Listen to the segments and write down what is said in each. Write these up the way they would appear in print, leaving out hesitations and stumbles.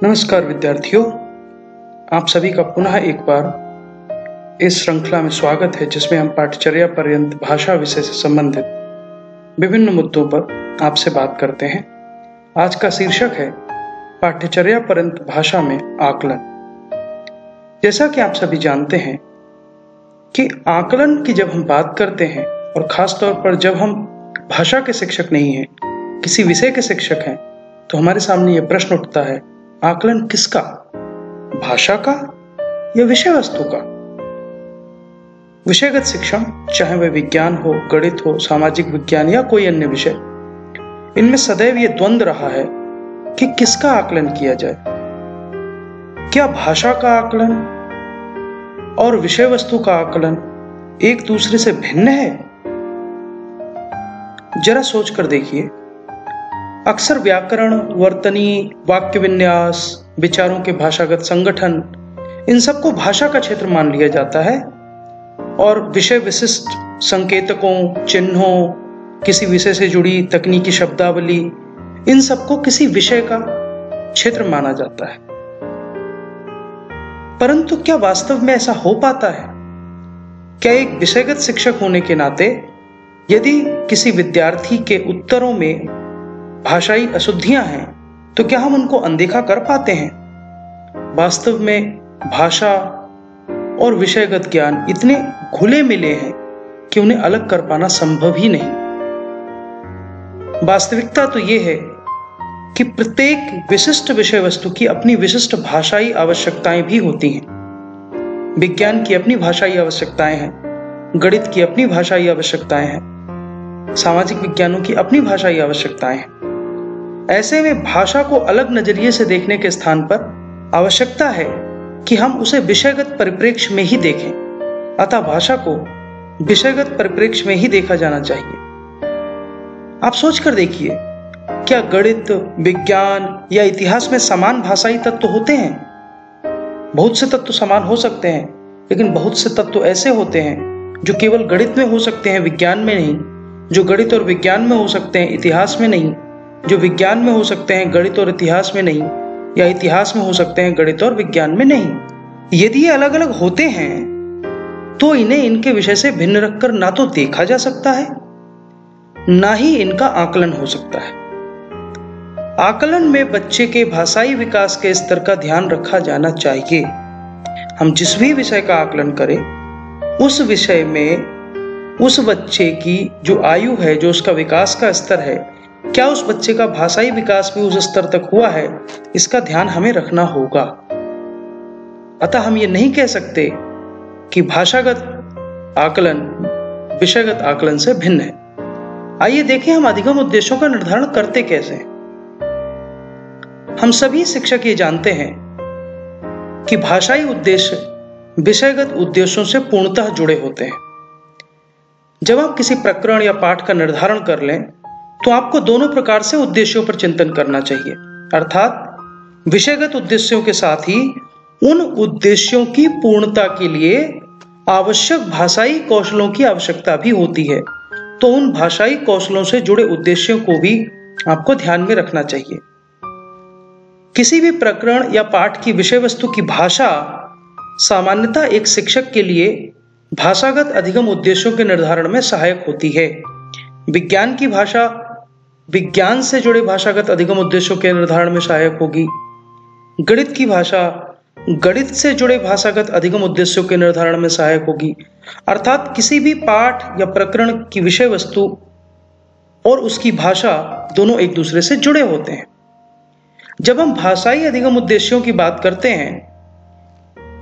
नमस्कार विद्यार्थियों, आप सभी का पुनः एक बार इस श्रृंखला में स्वागत है जिसमें हम पाठ्यचर्या पर्यंत भाषा विषय से संबंधित विभिन्न मुद्दों पर आपसे बात करते हैं। आज का शीर्षक है पाठ्यचर्या पर्यंत भाषा में आकलन। जैसा कि आप सभी जानते हैं कि आकलन की जब हम बात करते हैं और खास तौर पर जब हम भाषा के शिक्षक नहीं हैं, किसी विषय के शिक्षक हैं, तो हमारे सामने यह प्रश्न उठता है, आकलन किसका? भाषा का या विषय वस्तु का? विषयगत शिक्षण, चाहे वह विज्ञान हो, गणित हो, सामाजिक विज्ञान या कोई अन्य विषय, इनमें सदैव यह द्वंद्व रहा है कि किसका आकलन किया जाए। क्या भाषा का आकलन और विषय वस्तु का आकलन एक दूसरे से भिन्न है? जरा सोच कर देखिए। अक्सर व्याकरण, वर्तनी, वाक्य विन्यास, विचारों के भाषागत संगठन, इन सबको भाषा का क्षेत्र मान लिया जाता है और विषय विशिष्ट संकेतकों, चिन्हों, किसी विषय से जुड़ी तकनीकी शब्दावली, इन सबको किसी विषय का क्षेत्र माना जाता है। परंतु क्या वास्तव में ऐसा हो पाता है? क्या एक विषयगत शिक्षक होने के नाते यदि किसी विद्यार्थी के उत्तरों में भाषाई अशुद्धियां हैं तो क्या हम उनको अनदेखा कर पाते हैं? वास्तव में भाषा और विषयगत ज्ञान इतने घुले मिले हैं कि उन्हें अलग कर पाना संभव ही नहीं। वास्तविकता तो यह है कि प्रत्येक विशिष्ट विषय वस्तु की अपनी विशिष्ट भाषाई आवश्यकताएं भी होती हैं। विज्ञान की अपनी भाषाई आवश्यकताएं हैं, गणित की अपनी भाषाई आवश्यकताएं हैं, सामाजिक विज्ञानों की अपनी भाषाई आवश्यकताएं हैं। ऐसे में भाषा को अलग नजरिए से देखने के स्थान पर आवश्यकता है कि हम उसे विषयगत परिप्रेक्ष्य में ही देखें। अतः भाषा को विषयगत परिप्रेक्ष्य में ही देखा जाना चाहिए। आप सोचकर देखिए, क्या गणित, विज्ञान या इतिहास में समान भाषाई तत्व होते हैं? बहुत से तत्व समान हो सकते हैं, लेकिन बहुत से तत्व ऐसे होते हैं जो केवल गणित में हो सकते हैं, विज्ञान में नहीं, जो गणित और विज्ञान में हो सकते हैं, इतिहास में नहीं, जो विज्ञान में हो सकते हैं, गणित और इतिहास में नहीं, या इतिहास में हो सकते हैं, गणित और विज्ञान में नहीं। यदि ये अलग अलग होते हैं तो इन्हें इनके विषय से भिन्न रखकर ना तो देखा जा सकता है, ना ही इनका आकलन हो सकता है। आकलन में बच्चे के भाषाई विकास के स्तर का ध्यान रखा जाना चाहिए। हम जिस भी विषय का आकलन करें, उस विषय में उस बच्चे की जो आयु है, जो उसका विकास का स्तर है, क्या उस बच्चे का भाषाई विकास भी उस स्तर तक हुआ है, इसका ध्यान हमें रखना होगा। अतः हम ये नहीं कह सकते कि भाषागत आकलन विषयगत आकलन से भिन्न है। आइए देखें हम अधिगम उद्देश्यों का निर्धारण करते कैसे हैं। हम सभी शिक्षक ये जानते हैं कि भाषाई उद्देश्य विषयगत उद्देश्यों से पूर्णतः जुड़े होते हैं। जब आप किसी प्रकरण या पाठ का निर्धारण कर लें तो आपको दोनों प्रकार से उद्देश्यों पर चिंतन करना चाहिए, अर्थात विषयगत उद्देश्यों के साथ ही उन उद्देश्यों की पूर्णता के लिए आवश्यक भाषाई कौशलों की आवश्यकता भी होती है। तो उन भाषाई कौशलों से जुड़े उद्देश्यों को भी आपको ध्यान में रखना चाहिए। किसी भी प्रकरण या पाठ की विषय वस्तु की भाषा सामान्यतः एक शिक्षक के लिए भाषागत अधिगम उद्देश्यों के निर्धारण में सहायक होती है। विज्ञान की भाषा विज्ञान से जुड़े भाषागत अधिगम उद्देश्यों के निर्धारण में सहायक होगी। गणित की भाषा गणित से जुड़े भाषागत अधिगम उद्देश्यों के निर्धारण में सहायक होगी। अर्थात किसी भी पाठ या प्रकरण की विषय वस्तु और उसकी भाषा दोनों एक दूसरे से जुड़े होते हैं। जब हम भाषाई अधिगम उद्देश्यों की बात करते हैं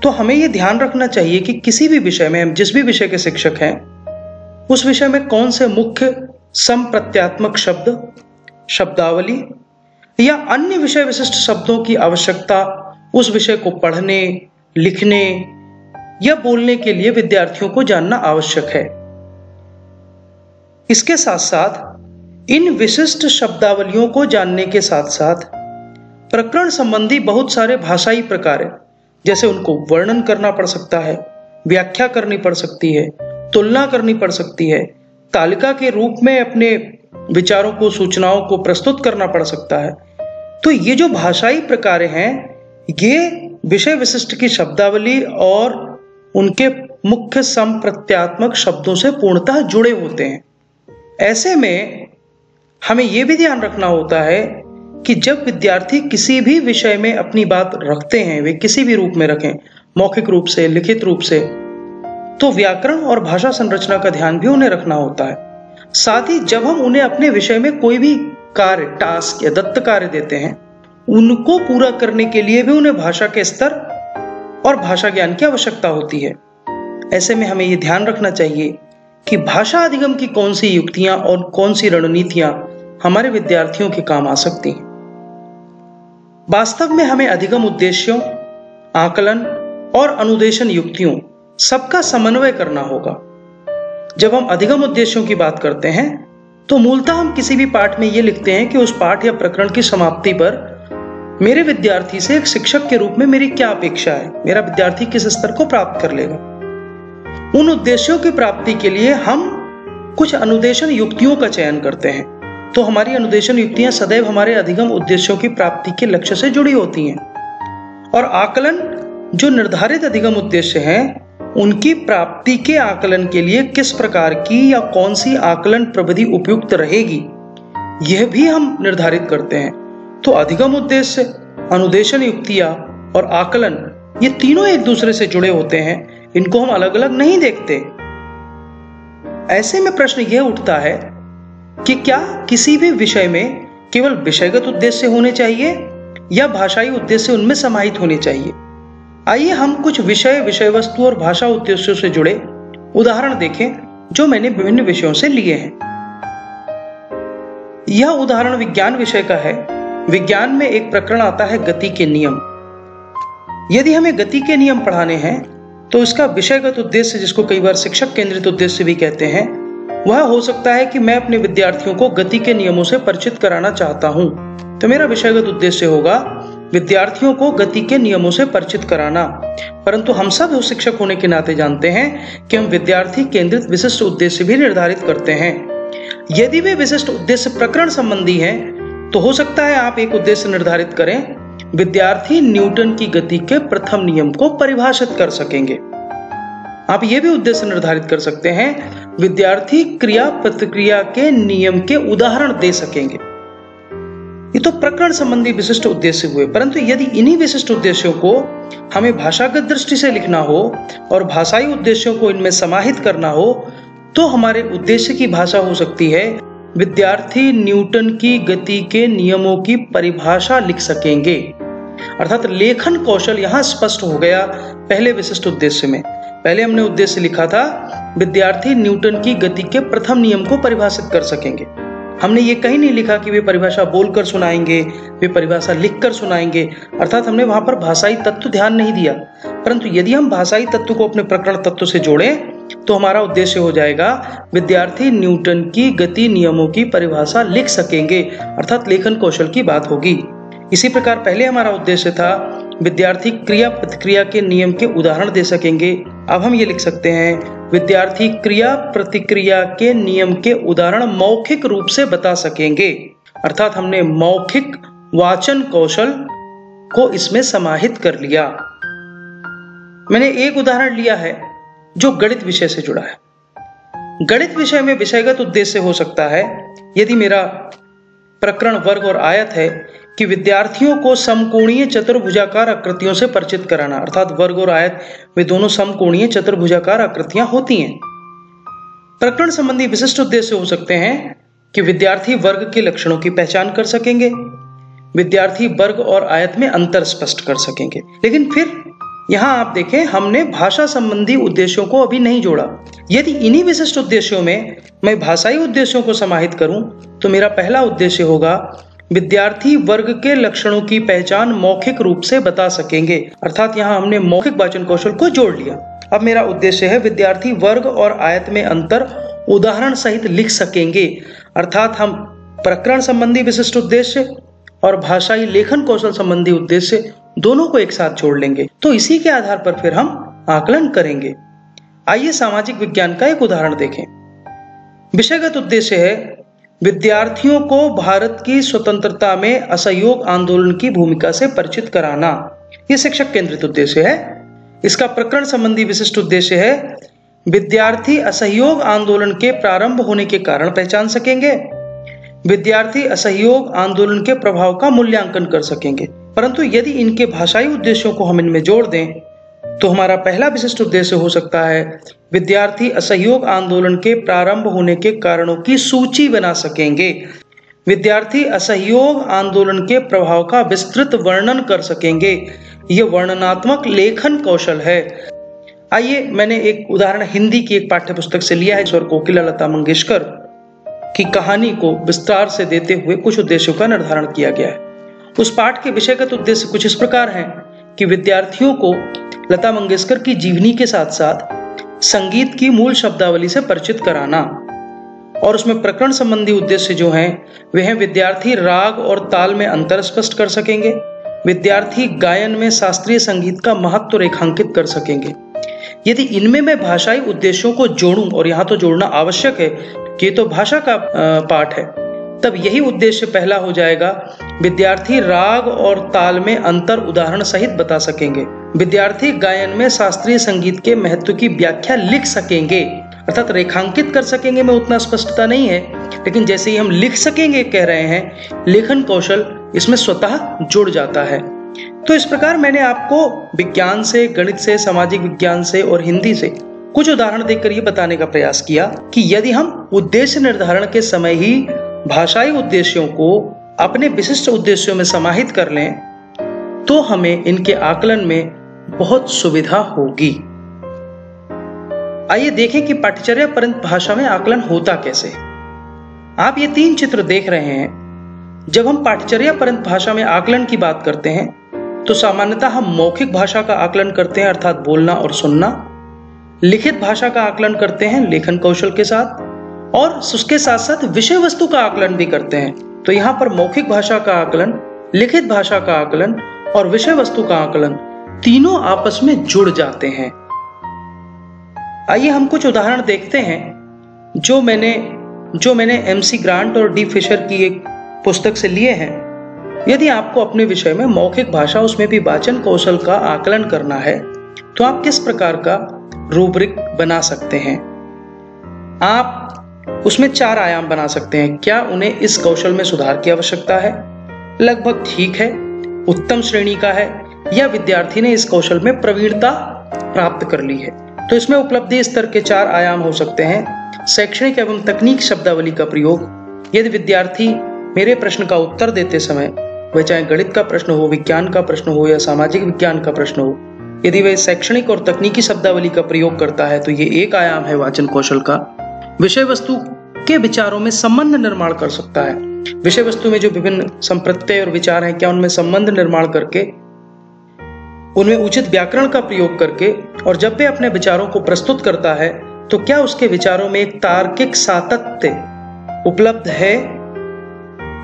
तो हमें यह ध्यान रखना चाहिए कि किसी भी विषय में, हम जिस भी विषय के शिक्षक हैं, उस विषय में कौन से मुख्य संप्रत्यात्मक शब्द, शब्दावली या अन्य विषय विशिष्ट शब्दों की आवश्यकता उस विषय को पढ़ने, लिखने या बोलने के लिए विद्यार्थियों को जानना आवश्यक है। इसके साथ साथ इन विशिष्ट शब्दावलियों को जानने के साथ साथ प्रकरण संबंधी बहुत सारे भाषाई प्रकार हैं, जैसे उनको वर्णन करना पड़ सकता है, व्याख्या करनी पड़ सकती है, तुलना करनी पड़ सकती है, तालिका के रूप में अपने विचारों को, सूचनाओं को प्रस्तुत करना पड़ सकता है। तो ये जो भाषाई प्रकार हैं, ये विषय विशिष्ट की शब्दावली और उनके मुख्य संप्रत्यात्मक शब्दों से पूर्णतः जुड़े होते हैं। ऐसे में हमें यह भी ध्यान रखना होता है कि जब विद्यार्थी किसी भी विषय में अपनी बात रखते हैं, वे किसी भी रूप में रखें, मौखिक रूप से, लिखित रूप से, तो व्याकरण और भाषा संरचना का ध्यान भी उन्हें रखना होता है। साथ ही जब हम उन्हें अपने विषय में कोई भी कार्य, टास्क या दत्त कार्य देते हैं, उनको पूरा करने के लिए भी उन्हें भाषा के स्तर और भाषा ज्ञान की आवश्यकता होती है। ऐसे में हमें यह ध्यान रखना चाहिए कि भाषा अधिगम की कौन सी युक्तियां और कौन सी रणनीतियां हमारे विद्यार्थियों के काम आ सकती हैं। वास्तव में हमें अधिगम उद्देश्यों, आकलन और अनुदेशन युक्तियों सबका समन्वय करना होगा। जब हम अधिगम उद्देश्यों की बात करते हैं तो मूलतः हम किसी भी पाठ में यह लिखते हैं कि उस पाठ या प्रकरण की समाप्ति पर मेरे विद्यार्थी से एक शिक्षक के रूप में मेरी क्या अपेक्षा है, मेरा विद्यार्थी किस स्तर को प्राप्त कर लेगा। उन उद्देश्यों की प्राप्ति के लिए हम कुछ अनुदेशन युक्तियों का चयन करते हैं। तो हमारी अनुदेशन युक्तियां सदैव हमारे अधिगम उद्देश्यों की प्राप्ति के लक्ष्य से जुड़ी होती हैं। और आकलन, जो निर्धारित अधिगम उद्देश्य हैं, उनकी प्राप्ति के आकलन के लिए किस प्रकार की या कौन सी आकलन प्रविधि उपयुक्त रहेगी, यह भी हम निर्धारित करते हैं। तो अधिगम उद्देश्य, अनुदेशन युक्तियां और आकलन, ये तीनों एक दूसरे से जुड़े होते हैं, इनको हम अलग अलग नहीं देखते। ऐसे में प्रश्न यह उठता है कि क्या किसी भी विषय में केवल विषयगत उद्देश्य होने चाहिए या भाषाई उद्देश्य उनमें समाहित होने चाहिए। आइए हम कुछ विषय, विषय वस्तु और भाषा उद्देश्यों से जुड़े उदाहरण देखें जो मैंने विभिन्न विषयों से लिए हैं। यह उदाहरण विज्ञान विषय का है। विज्ञान में एक प्रकरण आता है गति के नियम। यदि हमें गति के नियम पढ़ाने हैं तो इसका विषयगत उद्देश्य, जिसको कई बार शिक्षक केंद्रित उद्देश्य भी कहते हैं, वह हो सकता है कि मैं अपने विद्यार्थियों को गति के नियमों से परिचित कराना चाहता हूं। तो मेरा विषयगत उद्देश्य होगा विद्यार्थियों को गति के नियमों से परिचित कराना। परंतु हम सब शिक्षक होने के नाते जानते हैं कि हम विद्यार्थी केंद्रित विशिष्ट उद्देश्य भी निर्धारित करते हैं। यदि वे विशिष्ट उद्देश्य प्रकरण संबंधी हैं तो हो सकता है आप एक उद्देश्य निर्धारित करें, विद्यार्थी न्यूटन की गति के प्रथम नियम को परिभाषित कर सकेंगे। आप यह भी उद्देश्य निर्धारित कर सकते हैं, विद्यार्थी क्रिया प्रतिक्रिया के नियम के उदाहरण दे सकेंगे। ये तो प्रकरण संबंधी विशिष्ट उद्देश्य हुए। परंतु यदि इन्हीं विशिष्ट उद्देश्यों को हमें भाषागत दृष्टि से लिखना हो और भाषाई उद्देश्यों को इनमें समाहित करना हो, तो हमारे उद्देश्य की भाषा हो सकती है, विद्यार्थी न्यूटन की गति के नियमों की परिभाषा लिख सकेंगे। अर्थात लेखन कौशल यहां स्पष्ट हो गया पहले विशिष्ट उद्देश्य में। पहले हमने उद्देश्य लिखा था विद्यार्थी न्यूटन की गति के प्रथम नियम को परिभाषित कर सकेंगे। हमने ये कहीं नहीं लिखा कि वे परिभाषा बोलकर सुनाएंगे, वे परिभाषा लिखकर सुनाएंगे। अर्थात हमने वहां पर भाषाई तत्व ध्यान नहीं दिया। परंतु यदि हम भाषाई तत्व को अपने प्रकरण तत्व से जोड़ें तो हमारा उद्देश्य हो जाएगा विद्यार्थी न्यूटन की गति नियमों की परिभाषा लिख सकेंगे। अर्थात लेखन कौशल की बात होगी। इसी प्रकार पहले हमारा उद्देश्य था विद्यार्थी क्रिया प्रतिक्रिया के नियम के उदाहरण दे सकेंगे। अब हम ये लिख सकते हैं विद्यार्थी क्रिया प्रतिक्रिया के नियम के उदाहरण मौखिक रूप से बता सकेंगे। अर्थात हमने मौखिक वाचन कौशल को इसमें समाहित कर लिया। मैंने एक उदाहरण लिया है जो गणित विषय से जुड़ा है। गणित विषय में विषयगत उद्देश्य हो सकता है, यदि मेरा प्रकरण वर्ग और आयत है, कि विद्यार्थियों को समकोणीय चतुर्भुजाकार आकृतियों से परिचित कराना। अर्थात वर्ग और आयत वे दोनों समकोणीय चतुर्भुजाकार आकृतियां होती हैं। प्रकरण संबंधी विशिष्ट उद्देश्य हो सकते हैं कि विद्यार्थी वर्ग के लक्षणों की पहचान कर सकेंगे, विद्यार्थी वर्ग और आयत में अंतर स्पष्ट कर सकेंगे। लेकिन फिर यहां आप देखें, हमने भाषा संबंधी उद्देश्यों को अभी नहीं जोड़ा। यदि इन्हीं विशिष्ट उद्देश्यों में मैं भाषाई उद्देश्यों को समाहित करूं तो मेरा पहला उद्देश्य होगा विद्यार्थी वर्ग के लक्षणों की पहचान मौखिक रूप से बता सकेंगे। अर्थात यहां हमने मौखिक वाचन कौशल को जोड़ लिया। अब मेरा उद्देश्य है विद्यार्थी वर्ग और आयत में अंतर उदाहरण सहित लिख सकेंगे। अर्थात हम प्रकरण संबंधी विशिष्ट उद्देश्य और भाषाई लेखन कौशल संबंधी उद्देश्य दोनों को एक साथ जोड़ लेंगे। तो इसी के आधार पर फिर हम आकलन करेंगे। आइए सामाजिक विज्ञान का एक उदाहरण देखें। विषयगत उद्देश्य है विद्यार्थियों को भारत की स्वतंत्रता में असहयोग आंदोलन की भूमिका से परिचित कराना, यह शिक्षक केंद्रित उद्देश्य है। इसका प्रकरण संबंधी विशिष्ट उद्देश्य है, विद्यार्थी असहयोग आंदोलन के प्रारंभ होने के कारण पहचान सकेंगे, विद्यार्थी असहयोग आंदोलन के प्रभाव का मूल्यांकन कर सकेंगे। परंतु यदि इनके भाषाई उद्देश्यों को हम इनमें जोड़ दें तो हमारा पहला विशिष्ट उद्देश्य हो सकता है, विद्यार्थी असहयोग आंदोलन के प्रारंभ होने के कारणों की सूची बना सकेंगे, विद्यार्थी असहयोग आंदोलन के प्रभाव का विस्तृत वर्णन कर सकेंगे। यह वर्णनात्मक लेखन कौशल है। आइए, मैंने एक उदाहरण हिंदी की एक पाठ्य पुस्तक से लिया है। स्वर कोकिला लता मंगेशकर की कहानी को विस्तार से देते हुए कुछ उद्देश्यों का निर्धारण किया गया है। उस पाठ के विषयगत उद्देश्य कुछ इस प्रकार हैं कि विद्यार्थियों को लता मंगेशकर की जीवनी के साथ साथ संगीत की मूल शब्दावली से परिचित कराना, और उसमें प्रकरण संबंधी उद्देश्य जो हैं वे हैं, विद्यार्थी राग और ताल में अंतर स्पष्ट कर सकेंगे, विद्यार्थी गायन में शास्त्रीय संगीत का महत्व रेखांकित कर सकेंगे। यदि इनमें मैं भाषाई उद्देश्यों को जोड़ूं, और यहाँ तो जोड़ना आवश्यक है कि ये तो भाषा का पाठ है, तब यही उद्देश्य पहला हो जाएगा, विद्यार्थी राग और ताल में अंतर उदाहरण सहित बता सकेंगे, विद्यार्थी गायन में शास्त्रीय संगीत के महत्व की व्याख्या लिख सकेंगे, अर्थात रेखांकित कर सकेंगे में उतना स्पष्टता नहीं है, लेकिन जैसे ही हम लिख सकेंगे कह रहे हैं, लेखन कौशल इसमें स्वतः जुड़ जाता है। तो इस प्रकार मैंने आपको विज्ञान से, गणित से, सामाजिक विज्ञान से और हिंदी से कुछ उदाहरण देकर यह बताने का प्रयास किया कि यदि हम उद्देश्य निर्धारण के समय ही भाषाई उद्देश्यों को अपने विशिष्ट उद्देश्यों में समाहित कर लें तो हमें इनके आकलन में बहुत सुविधा होगी। आइए देखें कि पाठ्यचर्या परंत भाषा में आकलन होता कैसे। आप ये 3 चित्र देख रहे हैं। जब हम पाठ्यचर्या परंत भाषा में आकलन की बात करते हैं तो सामान्यतः हम मौखिक भाषा का आकलन करते हैं, अर्थात बोलना और सुनना, लिखित भाषा का आकलन करते हैं लेखन कौशल के साथ, और उसके साथ साथ विषय वस्तु का आकलन भी करते हैं। तो यहाँ पर मौखिक भाषा का आकलन, लिखित भाषा का आकलन और विषय वस्तु का आकलन तीनों आपस में जुड़ जाते हैं। आइए हम कुछ उदाहरण देखते हैं जो मैंने MC ग्रांट और D फिशर की एक पुस्तक से लिए हैं। यदि आपको अपने विषय में मौखिक भाषा, उसमें भी वाचन कौशल का आकलन करना है तो आप किस प्रकार का रूब्रिक बना सकते हैं। आप उसमें 4 आयाम बना सकते हैं। क्या उन्हें इस कौशल में सुधार की आवश्यकता है, लगभग ठीक है, उत्तम श्रेणी का है, या विद्यार्थी ने इस कौशल में प्रवीणता प्राप्त कर ली है। तो इसमें उपलब्धि स्तर के 4 आयाम हो सकते हैं। शैक्षणिक एवं तकनीक शब्दावली का प्रयोग। यदि विद्यार्थी मेरे प्रश्न का उत्तर देते समय, वह चाहे गणित का प्रश्न हो, विज्ञान का प्रश्न हो या सामाजिक विज्ञान का प्रश्न हो, यदि वह शैक्षणिक और तकनीकी शब्दावली का प्रयोग करता है तो ये एक आयाम है वाचन कौशल का। विषय वस्तु के विचारों में संबंध निर्माण कर सकता है। विषय वस्तु में जो विभिन्न संप्रत्यय और विचार हैं, क्या उनमें संबंध निर्माण करके, उनमें उचित व्याकरण का प्रयोग करके, और जब वे अपने विचारों को प्रस्तुत करता है तो क्या उसके विचारों में एक तार्किक सातत्य उपलब्ध है।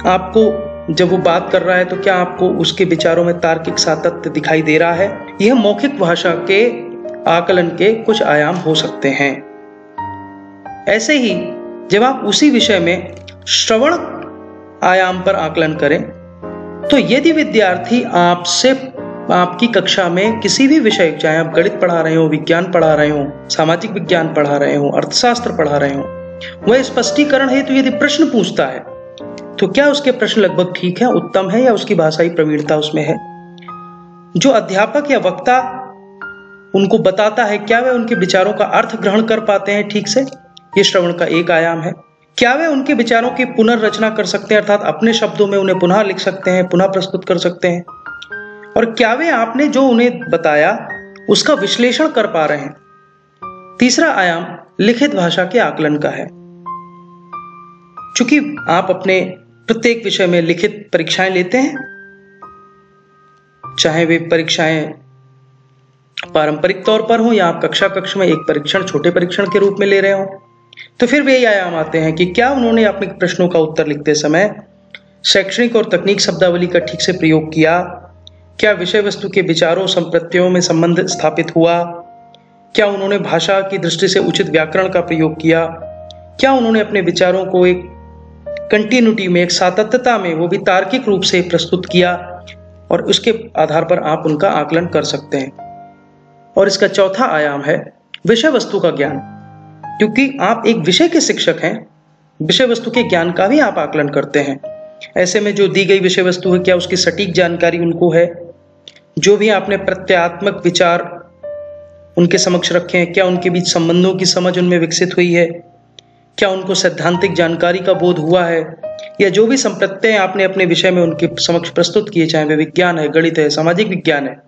आपको जब वो बात कर रहा है तो क्या आपको उसके विचारों में तार्किक सातत्य दिखाई दे रहा है। यह मौखिक भाषा के आकलन के कुछ आयाम हो सकते हैं। ऐसे ही जब आप उसी विषय में श्रवण आयाम पर आकलन करें तो यदि विद्यार्थी आपसे आपकी कक्षा में किसी भी विषय, चाहे आप गणित पढ़ा रहे हो, विज्ञान पढ़ा रहे हो, सामाजिक विज्ञान पढ़ा रहे हो, अर्थशास्त्र पढ़ा रहे हो, वह स्पष्टीकरण है तो यदि प्रश्न पूछता है तो क्या उसके प्रश्न लगभग ठीक है, उत्तम है, या उसकी भाषाई प्रवीणता उसमें है। जो अध्यापक या वक्ता उनको बताता है, क्या वे उनके विचारों का अर्थ ग्रहण कर पाते हैं ठीक से, ये श्रवण का एक आयाम है। क्या वे उनके विचारों की पुनर्रचना कर सकते हैं, अर्थात अपने शब्दों में उन्हें पुनः लिख सकते हैं, पुनः प्रस्तुत कर सकते हैं, और क्या वे आपने जो उन्हें बताया उसका विश्लेषण कर पा रहे हैं। तीसरा आयाम लिखित भाषा के आकलन का है। चूंकि आप अपने प्रत्येक विषय में लिखित परीक्षाएं लेते हैं, चाहे वे परीक्षाएं पारंपरिक तौर पर हो या आप कक्षा में एक परीक्षण, छोटे परीक्षण के रूप में ले रहे हो, तो फिर वे आयाम आते हैं कि क्या उन्होंने अपने प्रश्नों का उत्तर लिखते समय शैक्षणिक और तकनीक शब्दावली का ठीक से प्रयोग किया, क्या विषय वस्तु के विचारों संप्रत्ययों में संबंध स्थापित हुआ, क्या उन्होंने भाषा की दृष्टि से उचित व्याकरण का प्रयोग किया, क्या उन्होंने अपने विचारों को एक कंटिन्यूटी में, एक सातत्यता में, वो भी तार्किक रूप से प्रस्तुत किया और उसके आधार पर आप उनका आकलन कर सकते हैं। और इसका चौथा आयाम है विषय वस्तु का ज्ञान। क्योंकि आप एक विषय के शिक्षक हैं, विषय वस्तु के ज्ञान का भी आप आकलन करते हैं। ऐसे में जो दी गई विषय वस्तु है, क्या उसकी सटीक जानकारी उनको है? जो भी आपने प्रत्यात्मक विचार उनके समक्ष रखे हैं, क्या उनके बीच संबंधों की समझ उनमें विकसित हुई है? क्या उनको सैद्धांतिक जानकारी का बोध हुआ है? या जो भी संप्रत्यय आपने अपने विषय में उनके समक्ष प्रस्तुत किए, चाहे वे विज्ञान है, गणित है, सामाजिक विज्ञान है,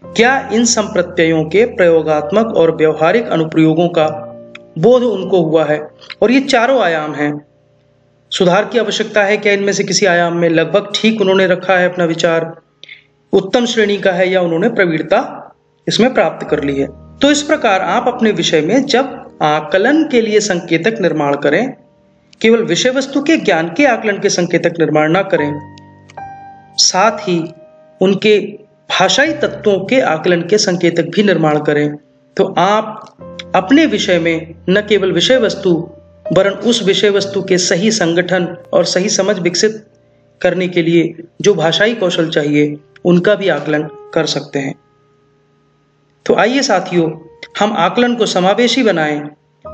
क्या इन संप्रत्ययों के प्रयोगात्मक और व्यवहारिक अनुप्रयोगों का बोध उनको हुआ है? और ये चारों आयाम हैं। सुधार की आवश्यकता है क्या इनमें से किसी आयाम में? लगभग ठीक उन्होंने रखा है अपना विचार, उत्तम श्रेणी का है, या उन्होंने प्रवीणता इसमें प्राप्त कर ली है। तो इस प्रकार आप अपने विषय में जब आकलन के लिए संकेतक निर्माण करें, केवल विषय वस्तु के ज्ञान के आकलन के संकेतक निर्माण ना करें, साथ ही उनके भाषाई तत्वों के आकलन के संकेतक भी निर्माण करें, तो आप अपने विषय में न केवल विषय वस्तु वरन उस विषय वस्तु के सही संगठन और सही समझ विकसित करने के लिए जो भाषाई कौशल चाहिए उनका भी आकलन कर सकते हैं। तो आइए साथियों, हम आकलन को समावेशी बनाएं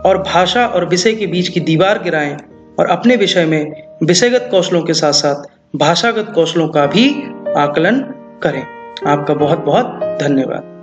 और भाषा और विषय के बीच की दीवार गिराएं और अपने विषय में विषयगत कौशलों के साथ साथ भाषागत कौशलों का भी आकलन करें। आपका बहुत बहुत धन्यवाद।